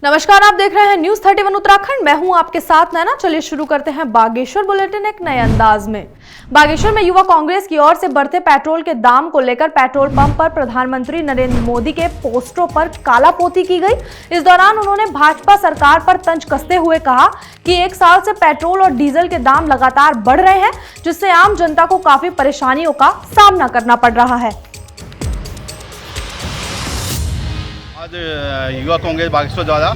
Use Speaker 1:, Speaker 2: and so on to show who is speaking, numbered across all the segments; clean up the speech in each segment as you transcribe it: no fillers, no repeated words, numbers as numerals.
Speaker 1: नमस्कार, आप देख रहे हैं न्यूज 31 उत्तराखंड। मैं हूं आपके साथ नैना। चलिए शुरू करते हैं बागेश्वर बुलेटिन एक नए अंदाज में। बागेश्वर में युवा कांग्रेस की ओर से बढ़ते पेट्रोल के दाम को लेकर पेट्रोल पंप पर प्रधानमंत्री नरेंद्र मोदी के पोस्टरों पर कालापोती की गई। इस दौरान उन्होंने भाजपा सरकार पर तंज कसते हुए कहा कि 1 साल से पेट्रोल और डीजल के दाम लगातार बढ़ रहे हैं, जिससे आम जनता को काफी परेशानियों का सामना करना पड़ रहा है।
Speaker 2: आज युवा कांग्रेस बागेश्वर द्वारा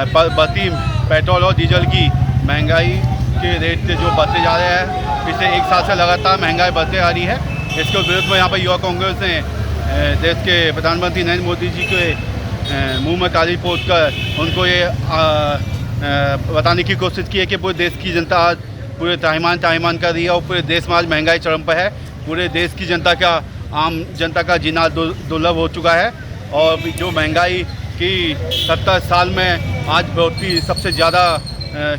Speaker 2: बढ़ती पेट्रोल और डीजल की महंगाई के रेट से जो बढ़ते जा रहे हैं, पिछले 1 साल से लगातार महंगाई बढ़ते आ रही है। इसके विरुद्ध में यहाँ पर युवा कांग्रेस ने देश के प्रधानमंत्री नरेंद्र मोदी जी के मुंह में ताली पोत कर उनको ये बताने की कोशिश की है कि पूरे देश की जनता आज पूरे ताइमान कर रही है और पूरे देश में आज महंगाई चरम पर है। पूरे देश की जनता का आम जनता का जीना दुर्लभ हो चुका है और जो महंगाई की 70 साल में आज बढ़ती सबसे ज़्यादा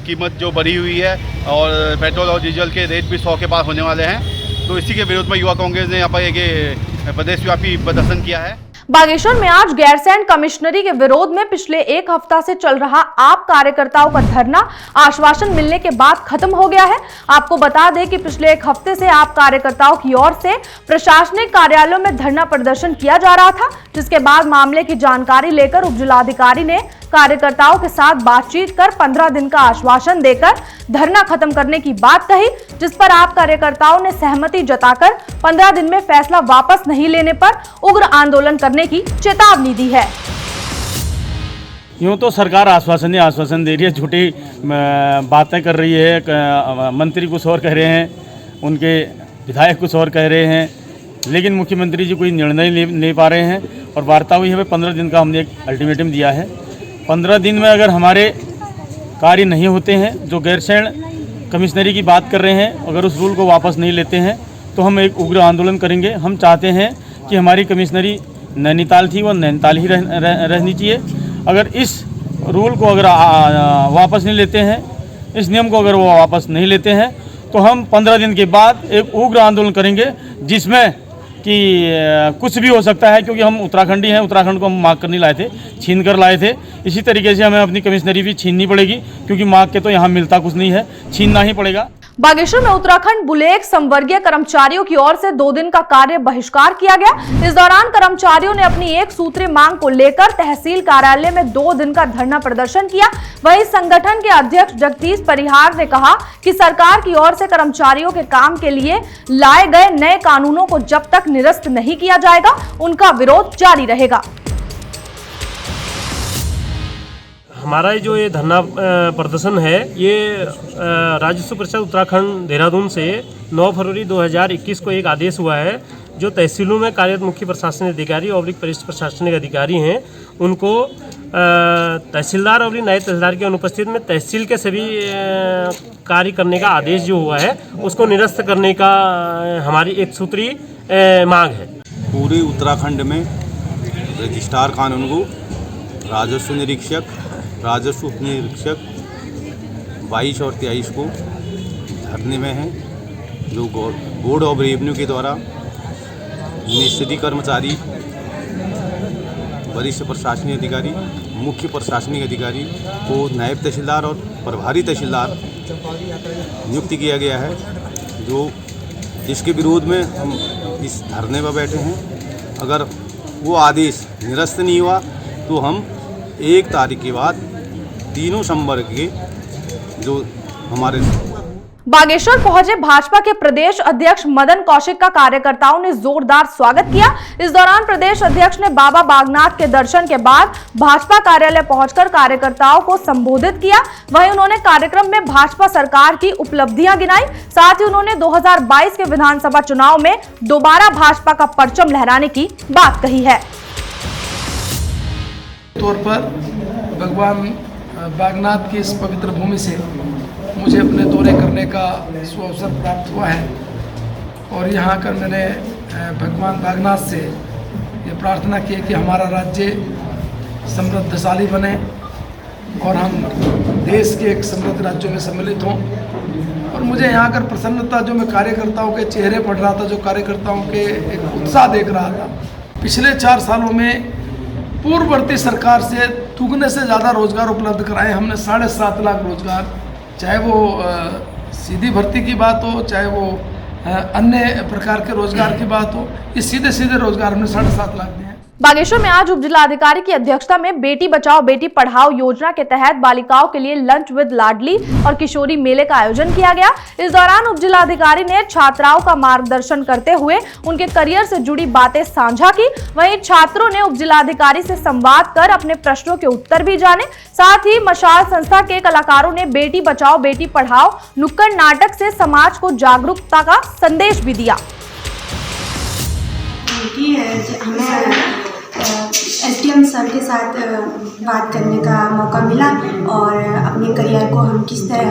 Speaker 2: कीमत जो बढ़ी हुई है और पेट्रोल और डीजल के रेट भी 100 के पार होने वाले हैं। तो इसी के विरोध में युवा कांग्रेस ने यहाँ पर एक प्रदेशव्यापी प्रदर्शन किया है।
Speaker 1: बागेश्वर में आज गैरसैंण कमिश्नरी के विरोध में पिछले 1 हफ्ता से चल रहा आप कार्यकर्ताओं का धरना आश्वासन मिलने के बाद खत्म हो गया है। आपको बता दें कि पिछले 1 हफ्ते से आप कार्यकर्ताओं की ओर से प्रशासनिक कार्यालयों में धरना प्रदर्शन किया जा रहा था, जिसके बाद मामले की जानकारी लेकर उपजिलाधिकारी ने कार्यकर्ताओं के साथ बातचीत कर 15 दिन का आश्वासन देकर धरना खत्म करने की बात कही, जिस पर आप कार्यकर्ताओं ने सहमति जताकर 15 दिन में फैसला वापस नहीं लेने पर उग्र आंदोलन करने की चेतावनी दी है।
Speaker 3: यूँ तो सरकार आश्वासन दे रही है, झूठी बातें कर रही है। मंत्री कुछ और कह रहे हैं, उनके विधायक कुछ और कह रहे हैं, लेकिन मुख्यमंत्री जी कोई निर्णय ले पा रहे हैं। और वार्ता हुई है, 15 दिन का हमने एक अल्टीमेटम दिया है। 15 दिन में अगर हमारे कार्य नहीं होते हैं, जो गैरसैंण कमिश्नरी की बात कर रहे हैं, अगर उस रूल को वापस नहीं लेते हैं तो हम एक उग्र आंदोलन करेंगे। हम चाहते हैं कि हमारी कमिश्नरी नैनीताल थी, वो नैनीताल ही रहनी चाहिए। अगर इस रूल को अगर वापस नहीं लेते हैं, इस नियम को अगर वो वापस नहीं लेते हैं, तो हम 15 दिन के बाद एक उग्र आंदोलन करेंगे, जिसमें कि कुछ भी हो सकता है, क्योंकि हम उत्तराखंडी हैं। उत्तराखंड को हम मांग कर नहीं लाए थे, छीन कर लाए थे। इसी तरीके से हमें अपनी कमिश्नरी भी छीननी पड़ेगी, क्योंकि मांग के तो यहाँ मिलता कुछ नहीं है, छीनना ही पड़ेगा।
Speaker 1: बागेश्वर में उत्तराखंड बुलेक संवर्गीय कर्मचारियों की ओर से 2 दिन का कार्य बहिष्कार किया गया। इस दौरान कर्मचारियों ने अपनी एक सूत्रीय मांग को लेकर तहसील कार्यालय में 2 दिन का धरना प्रदर्शन किया। वहीं संगठन के अध्यक्ष जगदीश परिहार ने कहा कि सरकार की ओर से कर्मचारियों के काम के लिए लाए गए नए कानूनों को जब तक निरस्त नहीं किया जाएगा, उनका विरोध जारी रहेगा।
Speaker 4: हमारा जो ये धरना प्रदर्शन है, ये राजस्व परिषद उत्तराखंड देहरादून से 9 फरवरी 2021 को एक आदेश हुआ है, जो तहसीलों में कार्यरत मुख्य प्रशासनिक अधिकारी और वरिष्ठ प्रशासनिक अधिकारी हैं, उनको तहसीलदार और नए तहसीलदार की अनुपस्थिति में तहसील के सभी कार्य करने का आदेश जो हुआ है, उसको निरस्त करने का हमारी एक सूत्रीय मांग है।
Speaker 5: पूरे उत्तराखंड में रजिस्ट्रार कानूनगो, राजस्व निरीक्षक, राजस्व उप निरीक्षक 22 और 23 को धरने में हैं, जो बोर्ड ऑफ रेवेन्यू के द्वारा निश्चित कर्मचारी, वरिष्ठ प्रशासनिक अधिकारी, मुख्य प्रशासनिक अधिकारी को नायब तहसीलदार और प्रभारी तहसीलदार नियुक्त किया गया है, जो जिसके विरोध में हम इस धरने पर बैठे हैं। अगर वो आदेश निरस्त नहीं हुआ तो हम 1 तारीख के बाद तीनों संवर्ग के जो हमारे
Speaker 1: बागेश्वर पहुंचे भाजपा के प्रदेश अध्यक्ष मदन कौशिक का कार्यकर्ताओं ने जोरदार स्वागत किया। इस दौरान प्रदेश अध्यक्ष ने बाबा बागनाथ के दर्शन के बाद भाजपा कार्यालय पहुंचकर कार्यकर्ताओं को संबोधित किया। वहीं उन्होंने कार्यक्रम में भाजपा सरकार की उपलब्धियां गिनाई। साथ ही उन्होंने 2022 के विधानसभा चुनाव में दोबारा भाजपा का परचम लहराने की बात कही है।
Speaker 6: तौर पर भगवान बागनाथ की इस पवित्र भूमि से मुझे अपने दौरे करने का सुअवसर प्राप्त हुआ है और यहाँ आकर मैंने भगवान बागनाथ से ये प्रार्थना की कि हमारा राज्य समृद्धशाली बने और हम देश के एक समृद्ध राज्यों में सम्मिलित हों। और मुझे यहाँ आकर प्रसन्नता, जो मैं कार्यकर्ताओं के चेहरे पढ़ रहा था, जो कार्यकर्ताओं के एक उत्साह देख रहा था, पिछले 4 सालों में पूर्ववर्ती सरकार से दुगने से ज़्यादा रोज़गार उपलब्ध कराए। हमने 7.5 लाख रोज़गार, चाहे वो सीधी भर्ती की बात हो, चाहे वो अन्य प्रकार के रोज़गार की बात हो, ये सीधे सीधे रोज़गार हमने 7.5 लाख दिए हैं।
Speaker 1: बागेश्वर में आज उप जिलाधिकारी की अध्यक्षता में बेटी बचाओ बेटी पढ़ाओ योजना के तहत बालिकाओं के लिए लंच विद लाडली और किशोरी मेले का आयोजन किया गया। इस दौरान उप जिलाधिकारी ने छात्राओं का मार्गदर्शन करते हुए उनके करियर से जुड़ी बातें साझा की। वहीं छात्रों ने उप जिलाधिकारी से संवाद कर अपने प्रश्नों के उत्तर भी जाने। साथ ही मशाल संस्था के कलाकारों ने बेटी बचाओ बेटी पढ़ाओ नुक्कड़ नाटक से समाज को जागरूकता का संदेश भी दिया।
Speaker 7: हमें एसडीएम सर के साथ बात करने का मौका मिला और अपने करियर को हम किस तरह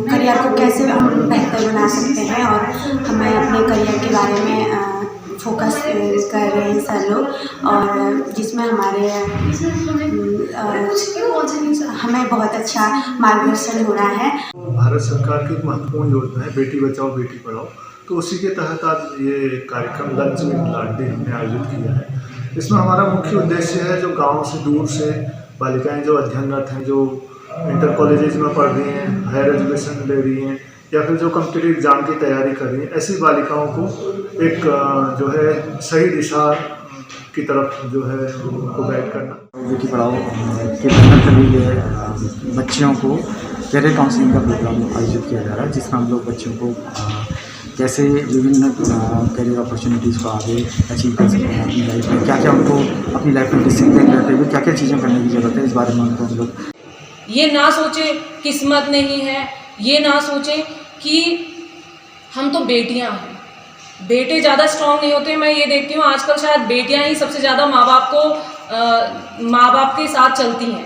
Speaker 7: करियर को कैसे हम बेहतर बना सकते हैं और हमें अपने करियर के बारे में फोकस कर रहे हैं सर लोग, और जिसमें हमें बहुत अच्छा मार्गदर्शन हो रहा है।
Speaker 8: भारत सरकार की एक महत्वपूर्ण योजना है बेटी बचाओ बेटी पढ़ाओ, तो उसी के तहत आज ये कार्यक्रम लंच विद लाडली हमने आयोजित किया है। इसमें हमारा मुख्य उद्देश्य है जो गांव से दूर से बालिकाएं जो अध्ययनरत हैं, जो इंटर कॉलेजेस में पढ़ रही हैं, हायर एजुकेशन ले रही हैं या फिर जो कॉम्पिटिटिव एग्ज़ाम की तैयारी कर रही हैं, ऐसी बालिकाओं को एक जो है सही दिशा की तरफ जो है उनको गाइड करना।
Speaker 9: बेटी पढ़ाओ के बैनर के लिए बच्चियों को कैरियर काउंसलिंग का प्रोग्राम आयोजित किया जा रहा है, जिसमें हम लोग बच्चों को कैसे विभिन्न करियर अपॉर्चुनिटीज़ को आगे अचीव कर सकते हैं अपनी लाइफ में, क्या क्या उनको अपनी लाइफ में डिसिप्लिन रहते हुए क्या क्या चीज़ें करने की ज़रूरत है, इस बारे में उनको हम लोग
Speaker 10: ये ना सोचे किस्मत नहीं है, ये ना सोचे कि हम तो बेटियां हैं, बेटे ज़्यादा स्ट्रांग नहीं होते। मैं ये देखती हूँ आजकल शायद बेटियां ही सबसे ज़्यादा माँ बाप के साथ चलती हैं।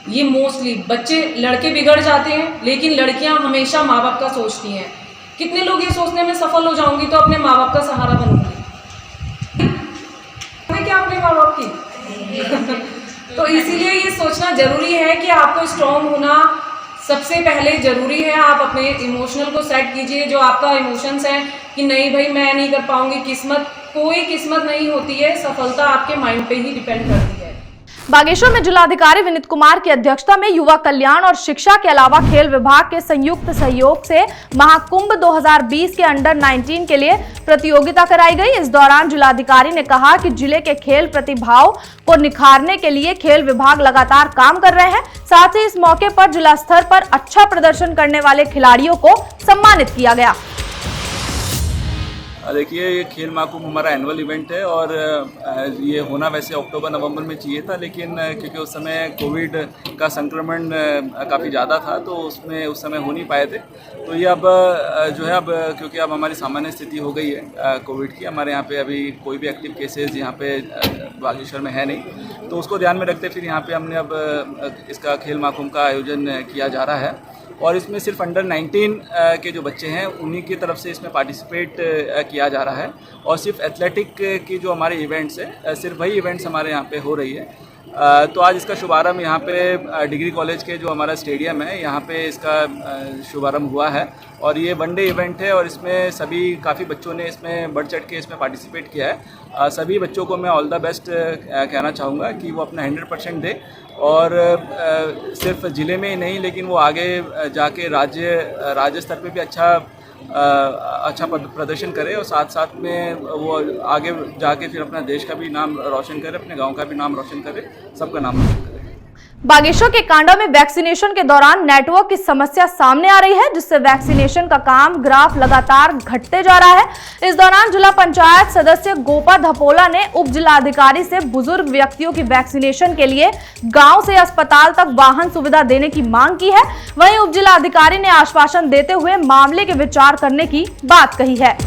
Speaker 10: ये मोस्टली बच्चे लड़के बिगड़ जाते हैं, लेकिन लड़कियां हमेशा माँ बाप का सोचती हैं। कितने लोग ये सोचने में सफल हो जाऊंगी तो अपने माँ बाप का सहारा बनूंगी, मैं क्या अपने माँ बाप की तो इसीलिए ये सोचना जरूरी है कि आपको स्ट्रॉन्ग होना सबसे पहले ज़रूरी है। आप अपने इमोशनल को सेट कीजिए, जो आपका इमोशंस है कि नहीं भाई मैं नहीं कर पाऊंगी, कोई किस्मत नहीं होती है, सफलता आपके माइंड पे ही डिपेंड करती है।
Speaker 1: बागेश्वर में जिलाधिकारी विनीत कुमार की अध्यक्षता में युवा कल्याण और शिक्षा के अलावा खेल विभाग के संयुक्त सहयोग से महाकुंभ 2020 के अंडर 19 के लिए प्रतियोगिता कराई गई। इस दौरान जिलाधिकारी ने कहा कि जिले के खेल प्रतिभाओं को निखारने के लिए खेल विभाग लगातार काम कर रहे हैं। साथ ही इस मौके पर जिला स्तर पर अच्छा प्रदर्शन करने वाले खिलाड़ियों को सम्मानित किया गया।
Speaker 11: देखिए ये खेल महाकुंभ हमारा एनुअल इवेंट है और ये होना वैसे अक्टूबर नवंबर में चाहिए था, लेकिन क्योंकि उस समय कोविड का संक्रमण काफ़ी ज़्यादा था तो उसमें उस समय हो नहीं पाए थे। तो ये अब जो है अब क्योंकि अब हमारी सामान्य स्थिति हो गई है कोविड की, हमारे यहाँ पे अभी कोई भी एक्टिव केसेस यहाँ पे बागेश्वर में है नहीं, तो उसको ध्यान में रखते फिर यहाँ पे हमने अब इसका खेल महाकुंभ का आयोजन किया जा रहा है। और इसमें सिर्फ अंडर 19 के जो बच्चे हैं उन्हीं की तरफ से इसमें पार्टिसिपेट किया जा रहा है और सिर्फ एथलेटिक की जो हमारे इवेंट्स हैं सिर्फ वही इवेंट्स हमारे यहाँ पे हो रही है। तो आज इसका शुभारंभ यहाँ पे डिग्री कॉलेज के जो हमारा स्टेडियम है यहाँ पे इसका शुभारंभ हुआ है और ये वन डे इवेंट है और इसमें सभी काफ़ी बच्चों ने इसमें बढ़ चढ़ के इसमें पार्टिसिपेट किया है। सभी बच्चों को मैं ऑल द बेस्ट कहना चाहूँगा कि वो अपना 100% दे और सिर्फ ज़िले में ही नहीं लेकिन वो आगे जाके राज्य स्तर पे भी अच्छा प्रदर्शन करे और साथ साथ में वो आगे जाके फिर अपना देश का भी नाम रोशन करे, अपने गांव का भी नाम रोशन करे, सबका नाम रोशन करे।
Speaker 1: बागेश्वर के कांडा में वैक्सीनेशन के दौरान नेटवर्क की समस्या सामने आ रही है, जिससे वैक्सीनेशन का काम ग्राफ लगातार घटते जा रहा है। इस दौरान जिला पंचायत सदस्य गोपा धपोला ने उप जिलाधिकारी से बुजुर्ग व्यक्तियों की वैक्सीनेशन के लिए गांव से अस्पताल तक वाहन सुविधा देने की मांग की है। वहीं उप जिलाधिकारी ने आश्वासन देते हुए मामले के विचार करने की बात कही है।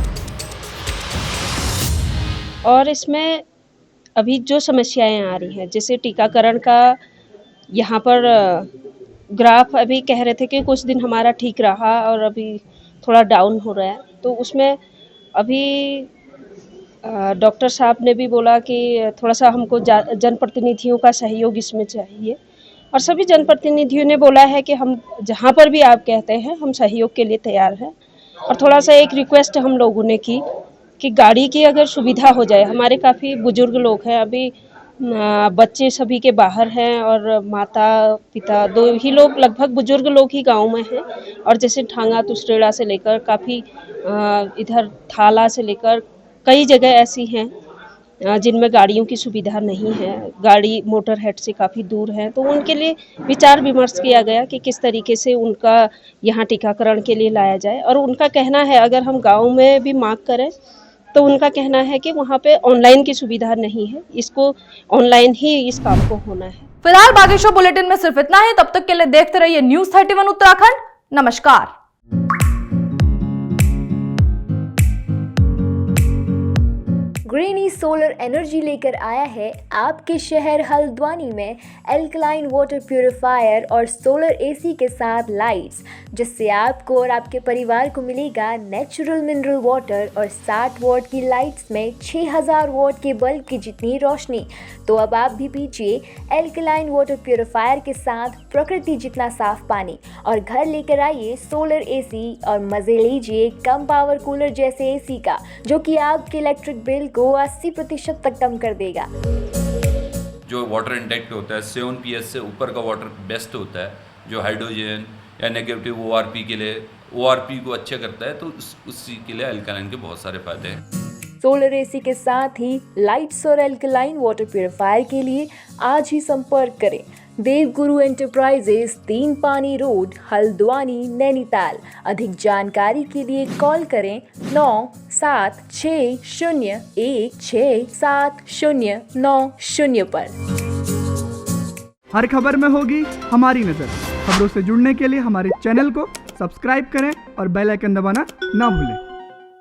Speaker 12: और इसमें अभी जो समस्याएं आ रही हैं, जैसे टीकाकरण का यहाँ पर ग्राफ अभी कह रहे थे कि कुछ दिन हमारा ठीक रहा और अभी थोड़ा डाउन हो रहा है, तो उसमें अभी डॉक्टर साहब ने भी बोला कि थोड़ा सा हमको जनप्रतिनिधियों का सहयोग इसमें चाहिए और सभी जनप्रतिनिधियों ने बोला है कि हम जहाँ पर भी आप कहते हैं हम सहयोग के लिए तैयार हैं। और थोड़ा सा एक रिक्वेस्ट हम लोगों ने की कि गाड़ी की अगर सुविधा हो जाए, हमारे काफ़ी बुजुर्ग लोग हैं, अभी बच्चे सभी के बाहर हैं और माता पिता दो ही लोग, लगभग बुजुर्ग लोग ही गांव में हैं। और जैसे ठांगा तुसरेड़ा से लेकर काफ़ी इधर थाला से लेकर कई जगह ऐसी हैं जिनमें गाड़ियों की सुविधा नहीं है, गाड़ी मोटर हेड से काफ़ी दूर है। तो उनके लिए विचार विमर्श किया गया कि किस तरीके से उनका यहाँ टीकाकरण के लिए लाया जाए। और उनका कहना है अगर हम गाँव में भी मांग करें तो उनका कहना है कि वहाँ पे ऑनलाइन की सुविधा नहीं है, इसको ऑनलाइन ही इस काम को होना है।
Speaker 1: फिलहाल बागेश्वर बुलेटिन में सिर्फ इतना ही। तब तक के लिए देखते रहिए न्यूज़ 31 उत्तराखंड। नमस्कार।
Speaker 13: ग्रीनी सोलर एनर्जी लेकर आया है आपके शहर हल्द्वानी में एल्कलाइन वाटर प्यूरिफायर और सोलर एसी के साथ लाइट्स, जिससे आपको और आपके परिवार को मिलेगा नेचुरल मिनरल वाटर और 60 वॉट की लाइट्स में 6000 वॉट के बल्ब की जितनी रोशनी। तो अब आप भी पीजिए एल्कलाइन वाटर प्यूरिफायर के साथ प्रकृति जितना साफ पानी और घर लेकर आइए सोलर एसी और मजे लीजिए कम पावर कूलर जैसे एसी का, जो कि आपके इलेक्ट्रिक बिल को 80% तक कम कर देगा।
Speaker 14: जो वाटर इंटेक होता है 7 PS से ऊपर का वाटर बेस्ट होता है, जो हाइड्रोजन या नेगेटिव ORP के लिए ORP को अच्छा करता है, तो उसी के लिए एल्कलाइन के बहुत सारे फायदे हैं।
Speaker 13: सोलर एसी के साथ ही लाइट्स और एल्कलाइन वाटर प्यूरिफायर के लिए आज ही संपर्क करें। देवगुरु एंटरप्राइजेस, 3 पानी रोड, हल्द्वानी, नैनीताल। अधिक जानकारी के लिए कॉल करें 9760167090 पर।
Speaker 15: हर खबर में होगी हमारी नज़र। खबरों से जुड़ने के लिए हमारे चैनल को सब्सक्राइब करें और बेल आइकन दबाना ना भूलें।